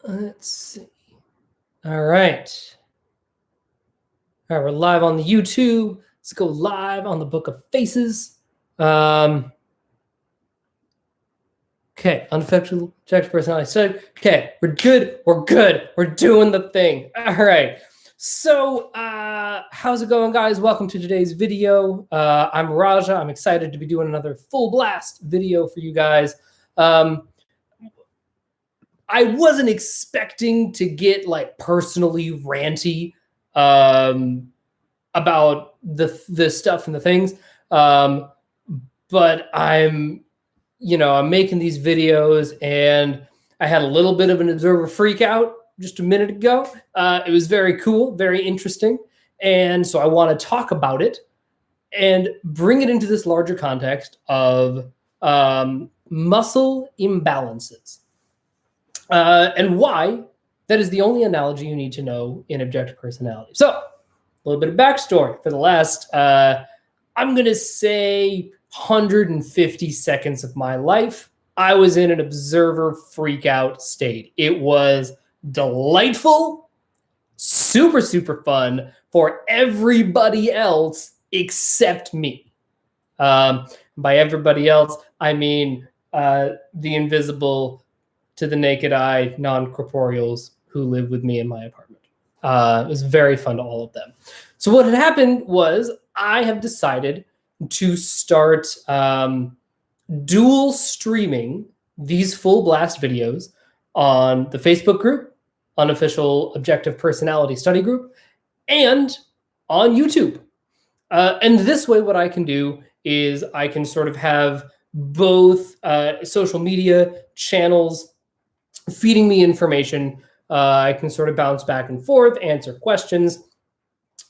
Let's see. All right. All right, we're live on the YouTube. Let's go live on the Book of Faces. Okay, unaffected personality. So, okay, we're good. We're doing the thing. All right. So, how's it going, guys? Welcome to today's video. I'm Raja. I'm excited to be doing another full blast video for you guys. I wasn't expecting to get like personally ranty about the stuff and the things, but I'm making these videos, and I had a little bit of an observer freak out just a minute ago. It was very cool, very interesting, and so I want to talk about it and bring it into this larger context of muscle imbalances. And why that is the only analogy you need to know in objective personality. So, a little bit of backstory for the last, I'm going to say 150 seconds of my life. I was in an observer freak out state. It was delightful, super, super fun for everybody else except me. By everybody else, I mean the invisible, to the naked eye, non-corporeals who live with me in my apartment. It was very fun to all of them. So what had happened was I have decided to start dual streaming these full blast videos on the Facebook group, Unofficial Objective Personality Study Group, and on YouTube. And this way, what I can do is I can sort of have both social media channels feeding me information. I can sort of bounce back and forth, answer questions.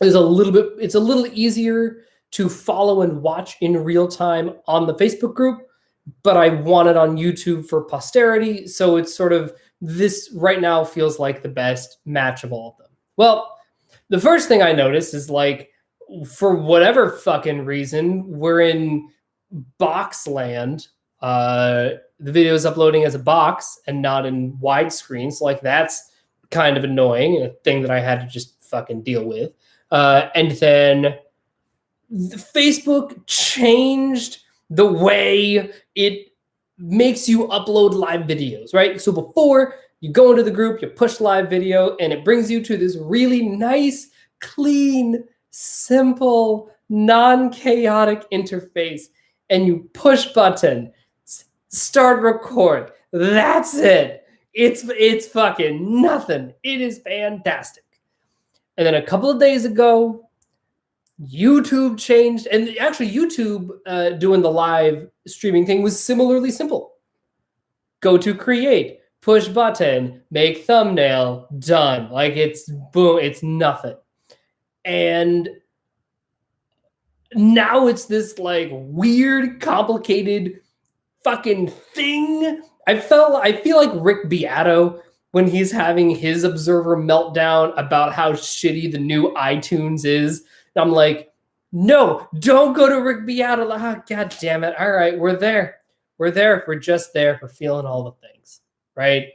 It's a little easier to follow and watch in real time on the Facebook group, but I want it on YouTube for posterity. So it's sort of, this right now feels like the best match of all of them. Well, the first thing I noticed is, like, for whatever fucking reason, we're in box land. The video is uploading as a box and not in widescreen. So, like, that's kind of annoying, and a thing that I had to just fucking deal with. And then Facebook changed the way it makes you upload live videos, right? So before, you go into the group, you push live video, and it brings you to this really nice, clean, simple, non-chaotic interface, and you push button, start record. That's it. It's fucking nothing. It is fantastic. And then a couple of days ago, YouTube changed, and actually YouTube doing the live streaming thing was similarly simple. Go to create, push button, make thumbnail, done. Like, it's boom, it's nothing. And now it's this like weird, complicated fucking thing. I feel like Rick Beato when he's having his observer meltdown about how shitty the new iTunes is. And I'm like, no, don't go to Rick Beato. Oh, God damn it. All right, we're there. We're just there. We're feeling all the things, right?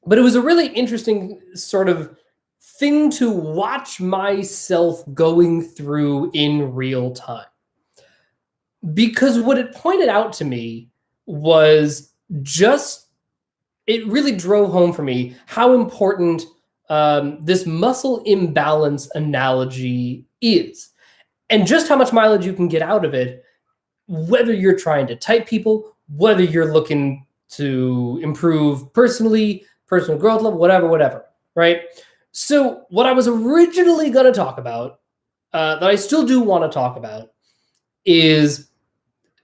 But it was a really interesting sort of thing to watch myself going through in real time. Because what it pointed out to me was just, it really drove home for me how important this muscle imbalance analogy is, and just how much mileage you can get out of it, whether you're trying to type people, whether you're looking to improve personally, personal growth level, whatever, right? So what I was originally going to talk about, that I still do want to talk about, is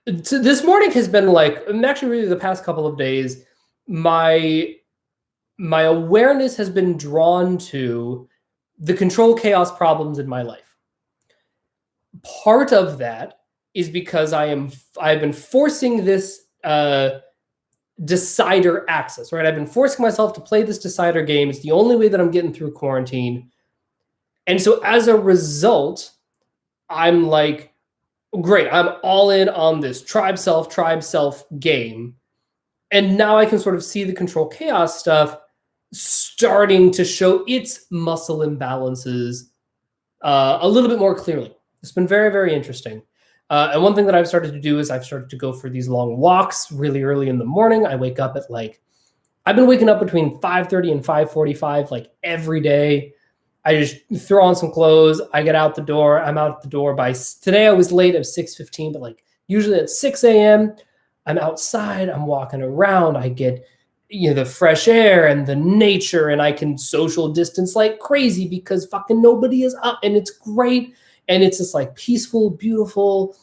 this morning has been like, and actually really the past couple of days, my awareness has been drawn to the control chaos problems in my life. Part of that is because I've been forcing this decider access, right? I've been forcing myself to play this decider game. It's the only way that I'm getting through quarantine. And so as a result, I'm like, great, I'm all in on this tribe self game. And now I can sort of see the control chaos stuff starting to show its muscle imbalances a little bit more clearly. It's been very, very interesting. And one thing that I've started to do is I've started to go for these long walks really early in the morning. I wake up at like, I've been waking up between 5:30 and 5:45 like every day. I just throw on some clothes. I get out the door. I'm out the door by today. I was late at 6:15, but like usually at 6 a.m. I'm outside. I'm walking around. I get the fresh air and the nature, and I can social distance like crazy because fucking nobody is up, and it's great. And it's just like peaceful, beautiful,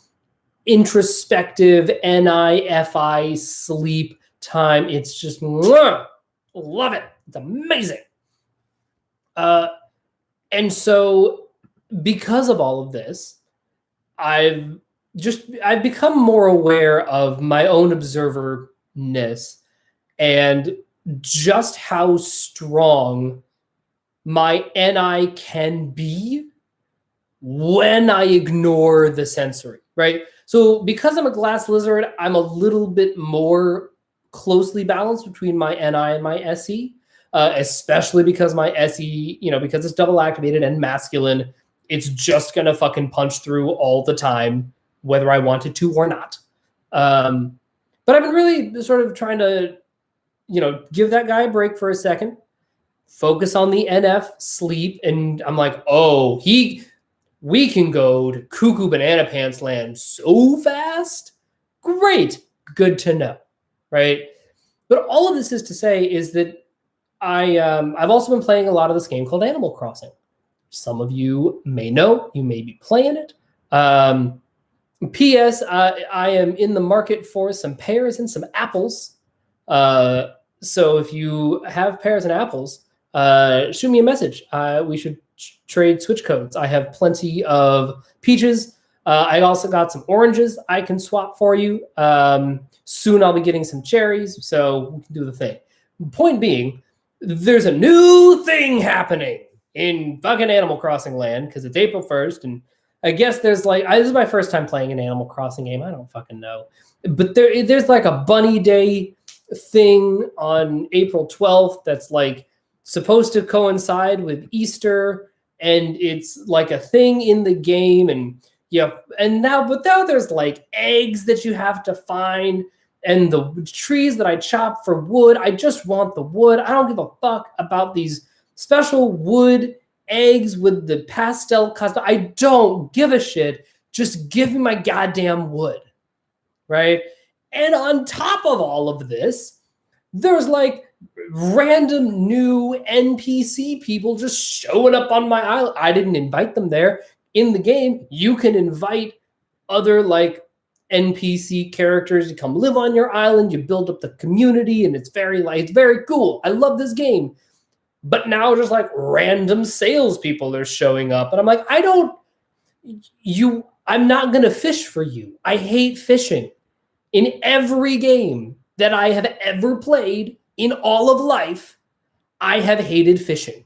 introspective NIFI sleep time. It's just love it. It's amazing. And so because of all of this, I've become more aware of my own observerness and just how strong my NI can be when I ignore the sensory, right? So because I'm a glass lizard, I'm a little bit more closely balanced between my NI and my SE, especially because my SE, because it's double activated and masculine, it's just going to fucking punch through all the time, whether I wanted to or not. But I've been really sort of trying to, give that guy a break for a second, focus on the NF sleep. And I'm like, oh, we can go to cuckoo banana pants land so fast. Great. Good to know. Right. But all of this is to say is that I've also been playing a lot of this game called Animal Crossing. Some of you may know, you may be playing it. P.S. I am in the market for some pears and some apples. So if you have pears and apples, shoot me a message. We should trade Switch codes. I have plenty of peaches. I also got some oranges I can swap for you. Soon I'll be getting some cherries, so we can do the thing. Point being, there's a new thing happening in fucking Animal Crossing land because it's April 1st, and I guess there's like, this is my first time playing an Animal Crossing game. I don't fucking know. But there's like a bunny day thing on April 12th that's like supposed to coincide with Easter, and it's like a thing in the game. And now there's like eggs that you have to find, and the trees that I chop for wood. I just want the wood. I don't give a fuck about these special wood eggs with the pastel custom. I don't give a shit. Just give me my goddamn wood, right? And on top of all of this, there's like random new NPC people just showing up on my island. I didn't invite them there. In the game, you can invite other like NPC characters to come live on your island. You build up the community, and it's very cool. I love this game. But now just like random salespeople are showing up, and I'm like, I'm not gonna fish for you. I hate fishing. In every game that I have ever played in all of life, I have hated fishing.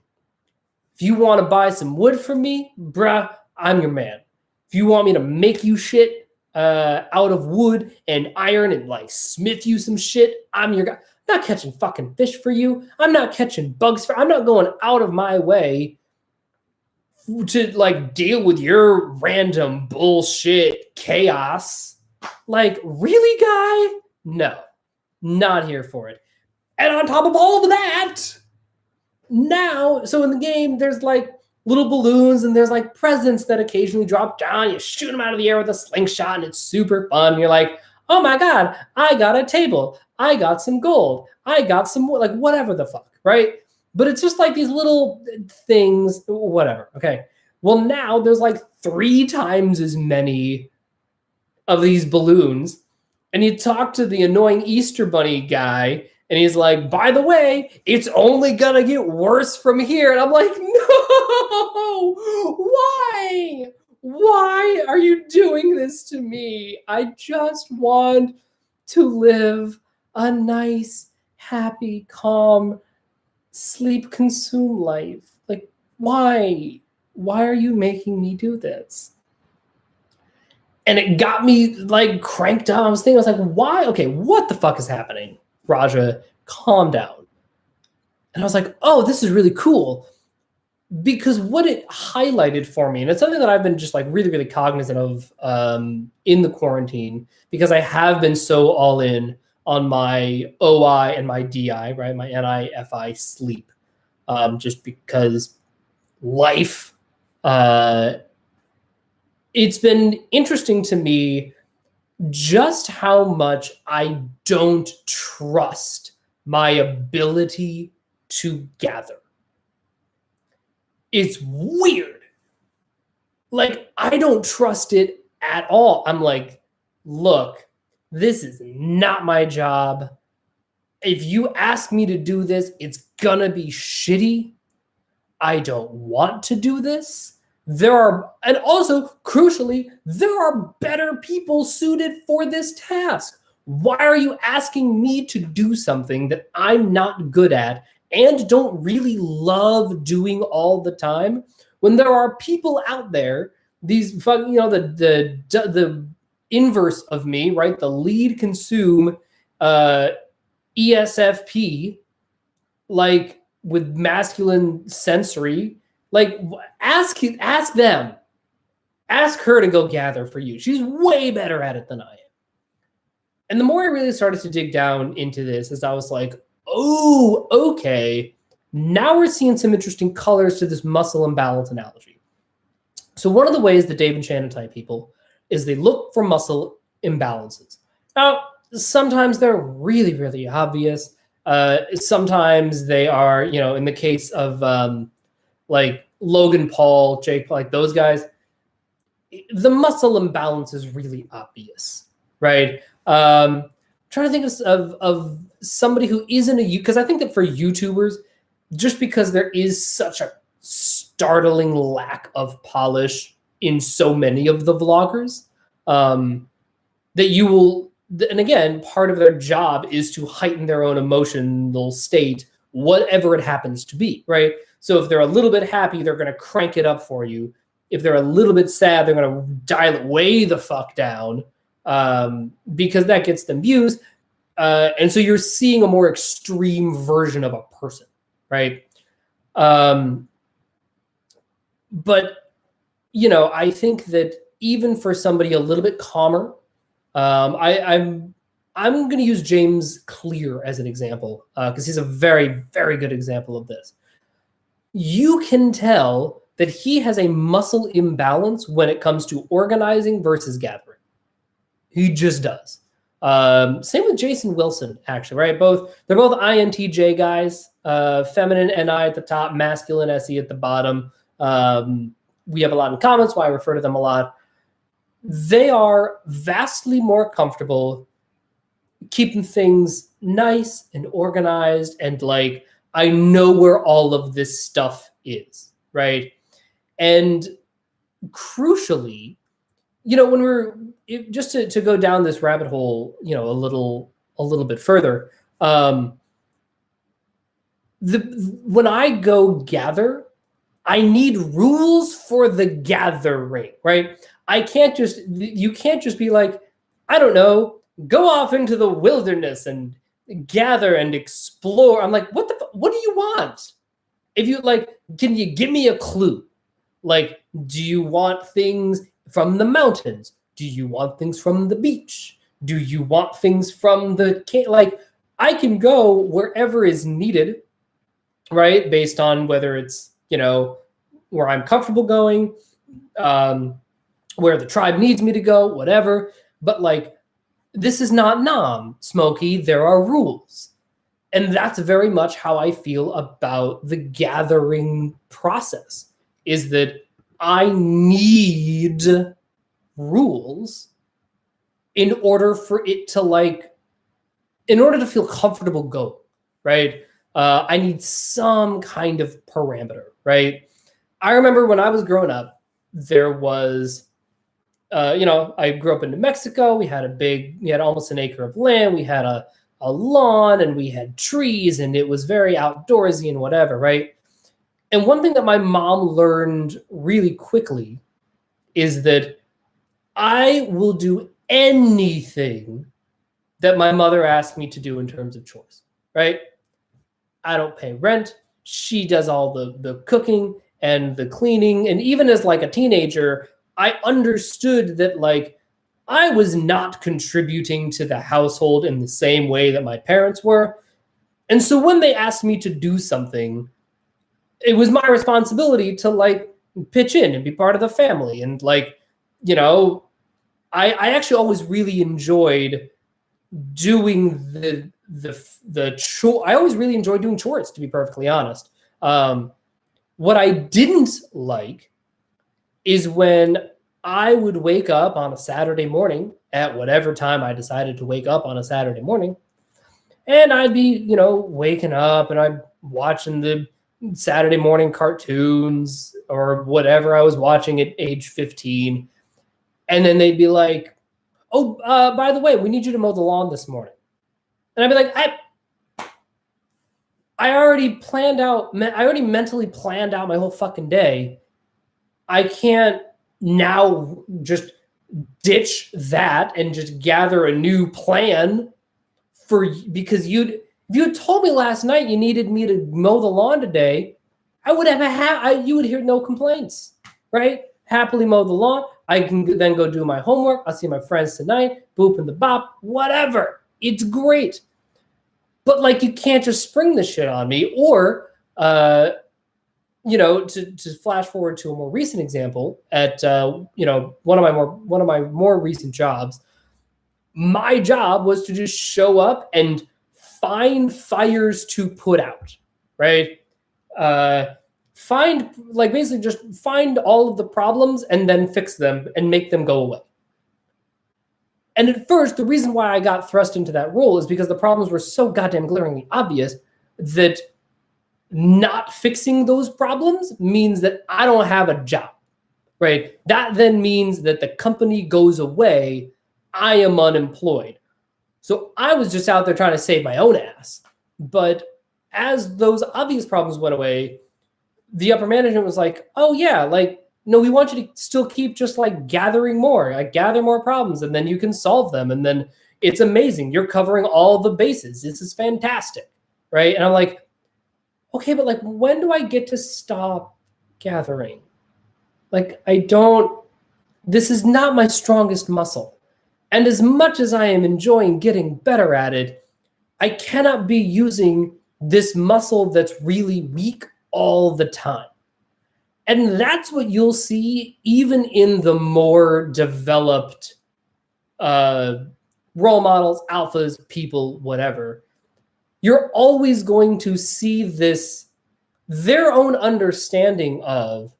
If you want to buy some wood from me, bruh, I'm your man. If you want me to make you shit out of wood and iron and like smith you some shit, I'm your guy. I'm not catching fucking fish for you. I'm not catching bugs I'm not going out of my way to like deal with your random bullshit chaos. Like, really, guy? No, not here for it. And on top of all of that, now, so in the game, there's like little balloons, and there's like presents that occasionally drop down. You shoot them out of the air with a slingshot, and it's super fun. You're like, oh my God, I got a table. I got some gold. I got some, like, whatever the fuck, right? But it's just like these little things, whatever. Okay. Well, now there's like 3 times as many of these balloons. And you talk to the annoying Easter Bunny guy, and he's like, by the way, it's only gonna get worse from here. And I'm like, no, why? Why are you doing this to me? I just want to live a nice, happy, calm, sleep consume life. Like, why? Why are you making me do this? And it got me like cranked up. I was like, why? Okay, what the fuck is happening? Raja, calm down. And I was like, oh, this is really cool. Because what it highlighted for me, and it's something that I've been just like really, really cognizant of in the quarantine, because I have been so all in on my OI and my DI, right? My NI-FI sleep, just because life. It's been interesting to me just how much I don't trust my ability to gather. It's weird. Like, I don't trust it at all. I'm like, look, this is not my job. If you ask me to do this, it's gonna be shitty. I don't want to do this. And also, crucially, there are better people suited for this task. Why are you asking me to do something that I'm not good at and don't really love doing all the time, when there are people out there, these the inverse of me, right? The lead consume ESFP, like with masculine sensory, like ask them, ask her to go gather for you. She's way better at it than I am. And the more I really started to dig down into this, as I was like, oh, okay, now we're seeing some interesting colors to this muscle imbalance analogy. So one of the ways that Dave and Shannon type people is they look for muscle imbalances. Now, sometimes they're really, really obvious. Sometimes they are, in the case of like Logan Paul, Jake, like those guys, the muscle imbalance is really obvious, right? Trying to think of somebody who isn't because I think that for YouTubers, just because there is such a startling lack of polish in so many of the vloggers, that you will, and again, part of their job is to heighten their own emotional state, whatever it happens to be, right? So if they're a little bit happy, they're going to crank it up for you. If they're a little bit sad, they're going to dial it way the fuck down, because that gets them views. And so you're seeing a more extreme version of a person, right? But, I think that even for somebody a little bit calmer, I'm going to use James Clear as an example, because he's a very, very good example of this. You can tell that he has a muscle imbalance when it comes to organizing versus gathering. He just does. Same with Jason Wilson, actually, right? They're both INTJ guys, feminine NI at the top, masculine SE at the bottom. We have a lot in common, so I refer to them a lot. They are vastly more comfortable keeping things nice and organized, and like, I know where all of this stuff is, right? And crucially, when just to go down this rabbit hole, a little bit further, when I go gather, I need rules for the gathering, right? You can't just be like, I don't know, go off into the wilderness and gather and explore. I'm like, what do you want? If you can you give me a clue? Like, do you want things from the mountains? Do you want things from the beach? Do you want things from the I can go wherever is needed, right? Based on whether it's, where I'm comfortable going, where the tribe needs me to go, whatever. But this is not Nam, Smokey. There are rules. And that's very much how I feel about the gathering process, is that I need rules in order for it to in order to feel comfortable going, right? I need some kind of parameter, right? I remember when I was growing up, there was, I grew up in New Mexico. We had almost an acre of land. We had a lawn and we had trees, and it was very outdoorsy and whatever, right? And one thing that my mom learned really quickly is that I will do anything that my mother asked me to do in terms of chores, right? I don't pay rent. She does all the cooking and the cleaning. And even as like a teenager, I understood that like I was not contributing to the household in the same way that my parents were. And so when they asked me to do something, it was my responsibility to like pitch in and be part of the family. And like, you know, I actually always really enjoyed doing the chore. I always really enjoyed doing chores, to be perfectly honest. What I didn't like is when I would wake up on a Saturday morning at whatever time I decided to wake up on a Saturday morning, and I'd be, you know, waking up and I'm watching the Saturday morning cartoons or whatever I was watching at age 15. And then they'd be like, oh, by the way, we need you to mow the lawn this morning. And I'd be like, I already mentally planned out my whole fucking day. I can't now just ditch that and just gather a new plan because if you had told me last night you needed me to mow the lawn today, I would have you would hear no complaints, right? Happily mow the lawn. I can then go do my homework. I'll see my friends tonight. Boop and the bop, whatever. It's great. But like, you can't just spring this shit on me. Or, you know, to flash forward to a more recent example at, you know, one of my more recent jobs, my job was to just show up and find fires to put out, right? Basically just find all of the problems and then fix them and make them go away. And at first, the reason why I got thrust into that role is because the problems were so goddamn glaringly obvious that not fixing those problems means that I don't have a job, right? That then means that the company goes away. I am unemployed. So I was just out there trying to save my own ass. But as those obvious problems went away, the upper management was like, oh yeah, like, no, we want you to still keep just like gathering more, like gather more problems, and then you can solve them. And then it's amazing. You're covering all the bases. This is fantastic, right? And I'm like, okay, but like, when do I get to stop gathering? Like, this is not my strongest muscle. And as much as I am enjoying getting better at it, I cannot be using this muscle that's really weak all the time. And that's what you'll see even in the more developed role models, alphas, people, whatever. You're always going to see their own understanding of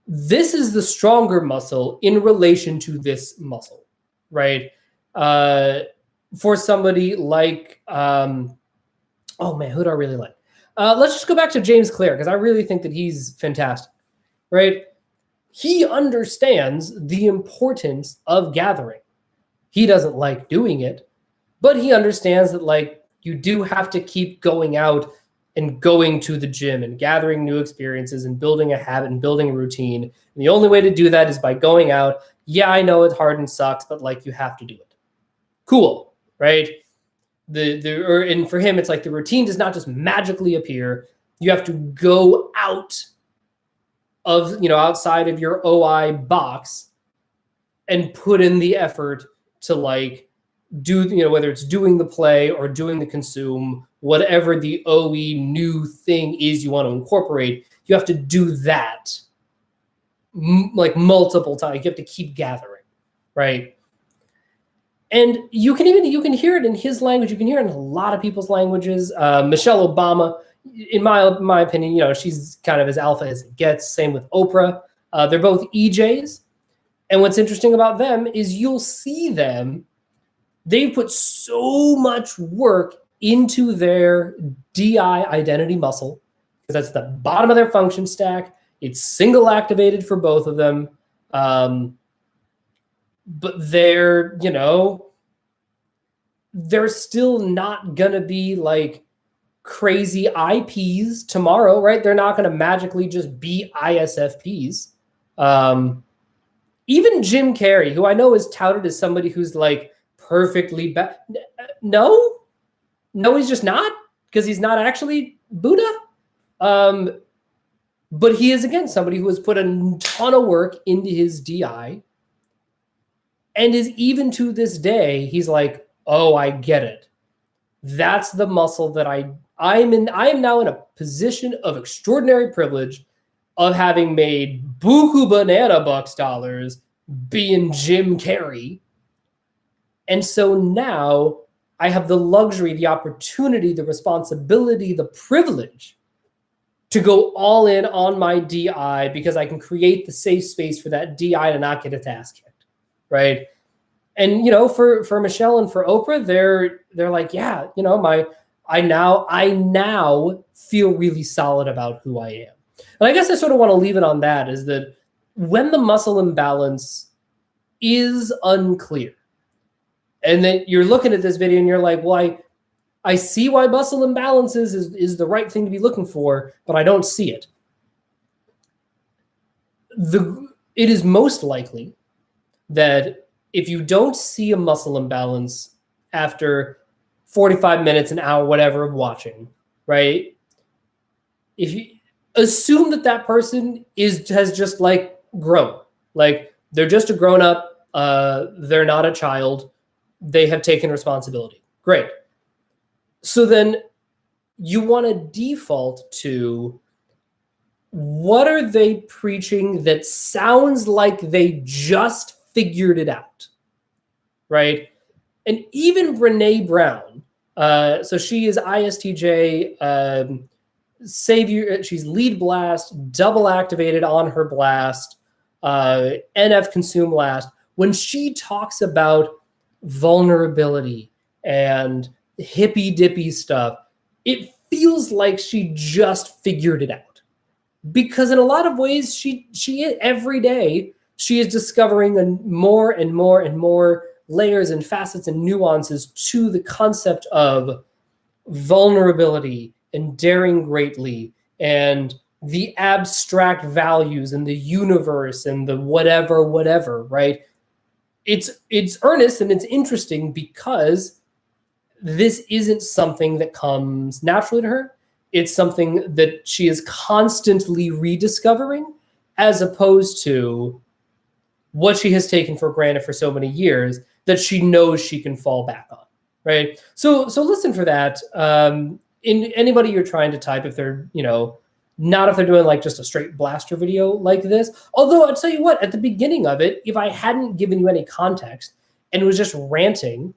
this is the stronger muscle in relation to this muscle, right? For somebody like, oh man, who do I really like? Let's just go back to James Clear, because I really think that he's fantastic, right? He understands the importance of gathering. He doesn't like doing it, but he understands that like you do have to keep going out and going to the gym and gathering new experiences and building a habit and building a routine. And the only way to do that is by going out. Yeah, I know it's hard and sucks, but like you have to do it. Cool, right? And for him, it's like the routine does not just magically appear. You have to go out of, you know, outside of your OI box and put in the effort to like do, you know, whether it's doing the play or doing the consume, whatever the OE new thing is you want to incorporate, you have to do that like multiple times. You have to keep gathering, right? And you can hear it in his language. You can hear it in a lot of people's languages. Michelle Obama, in my opinion, you know, she's kind of as alpha as it gets. Same with Oprah. They're both EJs. And what's interesting about them is you'll see them. They put so much work into their DI identity muscle, because that's the bottom of their function stack. It's single activated for both of them. But they're, you know, they're still not going to be like crazy IPs tomorrow, right? They're not going to magically just be ISFPs. Even Jim Carrey, who I know is touted as somebody who's like perfectly no, he's just not, because he's not actually Buddha. But he is, again, somebody who has put a ton of work into his DI, and is, even to this day, he's like, oh, I get it. That's the muscle that I am now in a position of extraordinary privilege of having made buku banana bucks dollars being Jim Carrey. And so now I have the luxury, the opportunity, the responsibility, the privilege to go all in on my DI, because I can create the safe space for that DI to not get its ass kicked, right? And, you know, for Michelle and for Oprah, they're like, yeah, you know, I now feel really solid about who I am. And I guess I sort of want to leave it on that, is that when the muscle imbalance is unclear, and then you're looking at this video and you're like, well, I see why muscle imbalances is the right thing to be looking for, but I don't see it. It is most likely that if you don't see a muscle imbalance after 45 minutes, an hour, whatever of watching, right? If you assume that person has just like grown, like they're just a grown up, they're not a child, they have taken responsibility. Great. So then you want to default to, what are they preaching that sounds like they just figured it out, right? And even Brene Brown, so she is ISTJ, Savior, she's lead blast, double activated on her blast, NF consume last. When she talks about vulnerability and hippy dippy stuff, it feels like she just figured it out, because in a lot of ways she every day she is discovering more and more and more layers and facets and nuances to the concept of vulnerability and daring greatly and the abstract values and the universe and the whatever, right? It's earnest and it's interesting, because this isn't something that comes naturally to her. It's something that she is constantly rediscovering, as opposed to what she has taken for granted for so many years that she knows she can fall back on, right? So listen for that. In anybody you're trying to type, if they're, you know, not if they're doing like just a straight blaster video like this. Although I'll tell you what, at the beginning of it, if I hadn't given you any context and was just ranting,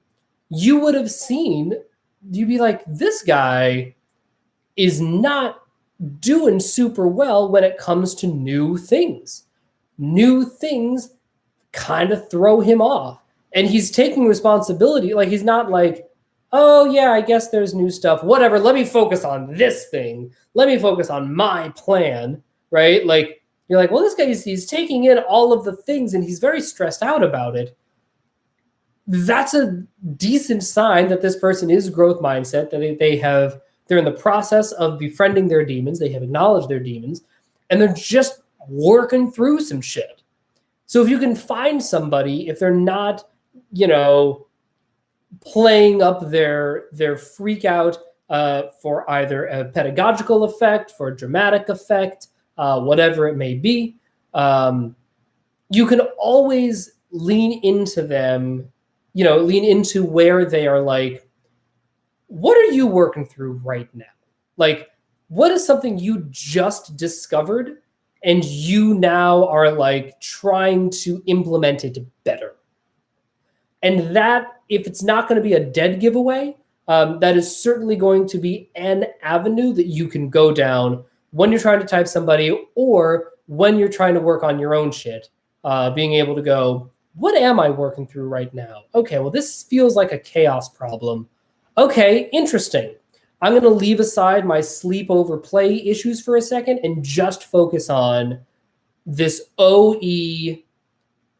you would have seen, you'd be like, this guy is not doing super well when it comes to new things. New things kind of throw him off. And he's taking responsibility. Like, he's not like, oh yeah, I guess there's new stuff. Whatever, let me focus on this thing. Let me focus on my plan, right? Like, you're like, well, this guy, he's taking in all of the things and he's very stressed out about it. That's a decent sign that this person is growth mindset, that they're in the process of befriending their demons. They have acknowledged their demons, and they're just working through some shit. So if you can find somebody, if they're not, you know, playing up their freak out for either a pedagogical effect, for a dramatic effect, whatever it may be, you can always lean into them, you know, lean into where they are like, what are you working through right now? Like, what is something you just discovered and you now are like trying to implement it better? And that, if it's not going to be a dead giveaway, that is certainly going to be an avenue that you can go down when you're trying to type somebody, or when you're trying to work on your own shit, being able to go, what am I working through right now? Okay, well, this feels like a chaos problem. Okay, interesting. I'm going to leave aside my sleep over play issues for a second and just focus on this OE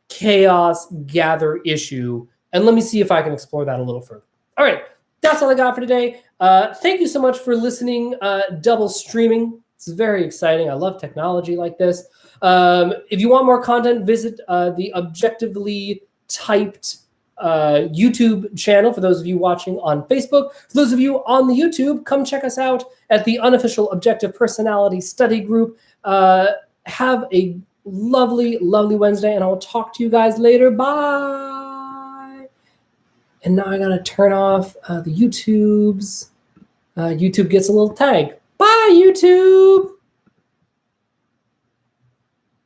chaos gather issue. And let me see if I can explore that a little further. All right, that's all I got for today. Thank you so much for listening. Double streaming. It's very exciting. I love technology like this. If you want more content, visit the objectively typed YouTube channel for those of you watching on Facebook. For those of you on the YouTube, come check us out at the Unofficial Objective Personality Study Group. Have a lovely, lovely Wednesday, and I will talk to you guys later. Bye. And now I gotta turn off the YouTubes. YouTube gets a little tag. Bye, YouTube.